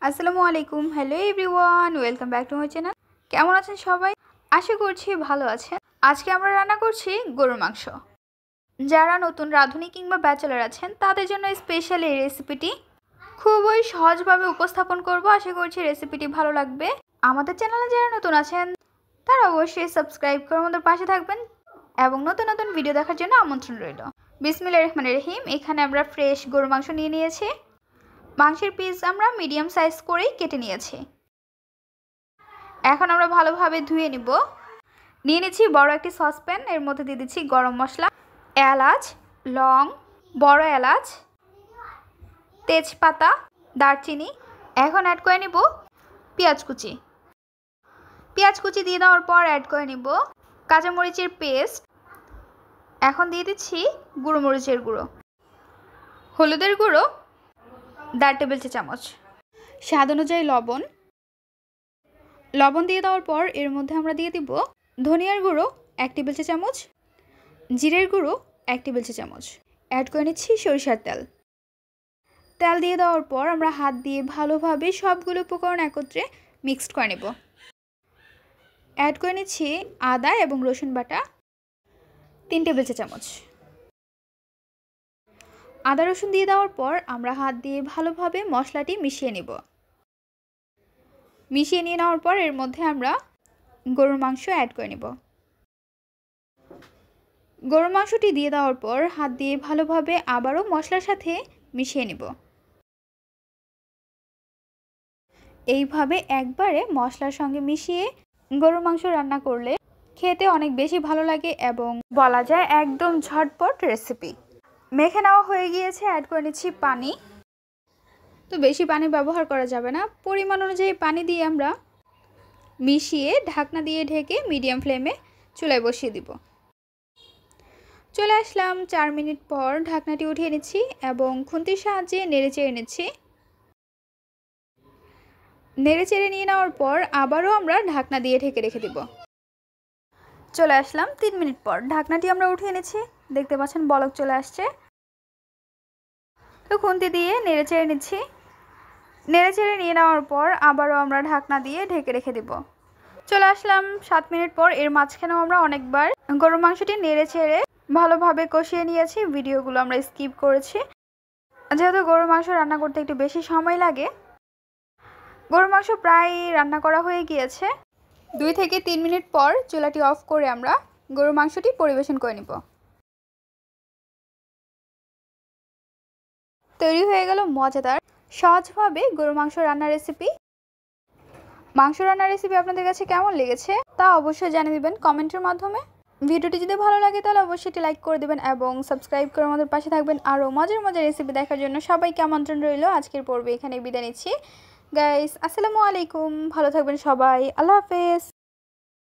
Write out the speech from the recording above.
আসসালামু আলাইকুম। Hello everyone, welcome back to my channel. কেমন আছেন সবাই? আশা করছি ভালো আছেন। আজকে আমরা রান্না করছি গরুর মাংস। যারা নতুন রাঁধুনি কিংবা ব্যাচেলার আছেন তাদের জন্য স্পেশাল এই রেসিপিটি খুবই সহজভাবে উপস্থাপন করব। আশা করছি রেসিপিটি ভালো লাগবে। আমাদের চ্যানেলে যারা নতুন আছেন তারা অবশ্যই সাবস্ক্রাইব করে আমাদের পাশে থাকবেন এবং নতুন নতুন ভিডিও দেখার জন্য আমন্ত্রণ রইল। বিসমিল্লাহির রহমানির রহিম। এখানে আমরা ফ্রেশ গরুর মাংস নিয়ে নিয়েছি। মাংসের পিস আমরা মিডিয়াম সাইজ করেই কেটে নিয়েছি। এখন আমরা ভালোভাবে ধুয়ে নিব। নিয়ে নিচ্ছি বড় একটি সসপ্যান, এর মধ্যে দিয়ে দিচ্ছি গরম মশলা, এলাচ, লং, বড় এলাচ, তেজপাতা, দারচিনি। এখন অ্যাড করে নিব পেঁয়াজ কুচি। পেঁয়াজ কুচি দিয়ে দেওয়ার পর অ্যাড করে নিব কাঁচামরিচের পেস্ট। এখন দিয়ে দিচ্ছি গুঁড়ো মরিচের গুঁড়ো, হলুদের গুঁড়ো 1.5 টেবিল চামচ, স্বাদ অনুযায়ী লবণ। লবণ দিয়ে দেওয়ার পর এর মধ্যে আমরা দিয়ে দিব ধনিয়ার গুঁড়ো 1 টেবিল চামচ, জিরের গুঁড়ো 1 টেবিল চামচ। অ্যাড করে নিচ্ছি সরিষার তেল। তেল দিয়ে দেওয়ার পর আমরা হাত দিয়ে ভালোভাবে সবগুলো উপকরণ একত্রে মিক্সড করে নেব। অ্যাড করে নিচ্ছি আদা এবং রসুন বাটা 3 টেবিল চামচ। আদা রসুন দিয়ে দেওয়ার পর আমরা হাত দিয়ে ভালোভাবে মশলাটি মিশিয়ে নেব। মিশিয়ে নিয়ে নেওয়ার পর এর মধ্যে আমরা গরুর মাংস অ্যাড করে নেব। গরুর মাংসটি দিয়ে দেওয়ার পর হাত দিয়ে ভালোভাবে আবারও মশলার সাথে মিশিয়ে নেব। এইভাবে একবারে মশলার সঙ্গে মিশিয়ে গরুর মাংস রান্না করলে খেতে অনেক বেশি ভালো লাগে এবং বলা যায় একদম ঝটপট রেসিপি। মেখে নেওয়া হয়ে গিয়েছে। অ্যাড করে নিচ্ছি পানি। তো বেশি পানি ব্যবহার করা যাবে না, পরিমাণ অনুযায়ী পানি দিয়ে আমরা মিশিয়ে ঢাকনা দিয়ে ঢেকে মিডিয়াম ফ্লেমে চুলায় বসিয়ে দিব। চলে আসলাম 4 মিনিট পর। ঢাকনাটি উঠিয়ে নিচ্ছি এবং খুন্তির সাহায্যে নেড়ে চেড়ে নিচ্ছি। নেড়ে চেড়ে নিয়ে নেওয়ার পর আবারও আমরা ঢাকনা দিয়ে ঢেকে রেখে দিব। চলে আসলাম 3 মিনিট পর। ঢাকনাটি আমরা উঠিয়ে নিচ্ছি। দেখতে পাচ্ছেন বলক চলে আসছে। তো খুন্তি দিয়ে নেড়ে চেড়ে নিচ্ছি। নেড়ে চেড়ে নিয়ে নেওয়ার পর আবারও আমরা ঢাকনা দিয়ে ঢেকে রেখে দিব। চলে আসলাম 7 মিনিট পর। এর মাঝখানেও আমরা অনেকবার গরুর মাংসটি নেড়ে চেড়ে ভালোভাবে কষিয়ে নিয়েছি। ভিডিওগুলো আমরা স্কিপ করেছি যেহেতু গরুর মাংস রান্না করতে একটু বেশি সময় লাগে। গরুর মাংস প্রায় রান্না করা হয়ে গিয়েছে। 2 থেকে 3 মিনিট পর চুলাটি অফ করে আমরা গরুর মাংসটি পরিবেশন করে নিব। তৈরি হয়ে গেল মজাদার সহজভাবে গরুর মাংস রান্নার রেসিপি। মাংস রান্নার রেসিপি আপনাদের কাছে কেমন লেগেছে তা অবশ্যই জানিয়ে দিবেন কমেন্টের মাধ্যমে। ভিডিওটি যদি ভালো লাগে তাহলে অবশ্যই একটি লাইক করে দেবেন এবং সাবস্ক্রাইব করে আমাদের পাশে থাকবেন। আরও মজার মজার রেসিপি দেখার জন্য সবাইকে আমন্ত্রণ রইল। আজকের পর্বে এখানে বিদায় নিচ্ছি গাইস। আসসালামু আলাইকুম। ভালো থাকবেন সবাই। আল্লাহ হাফেজ।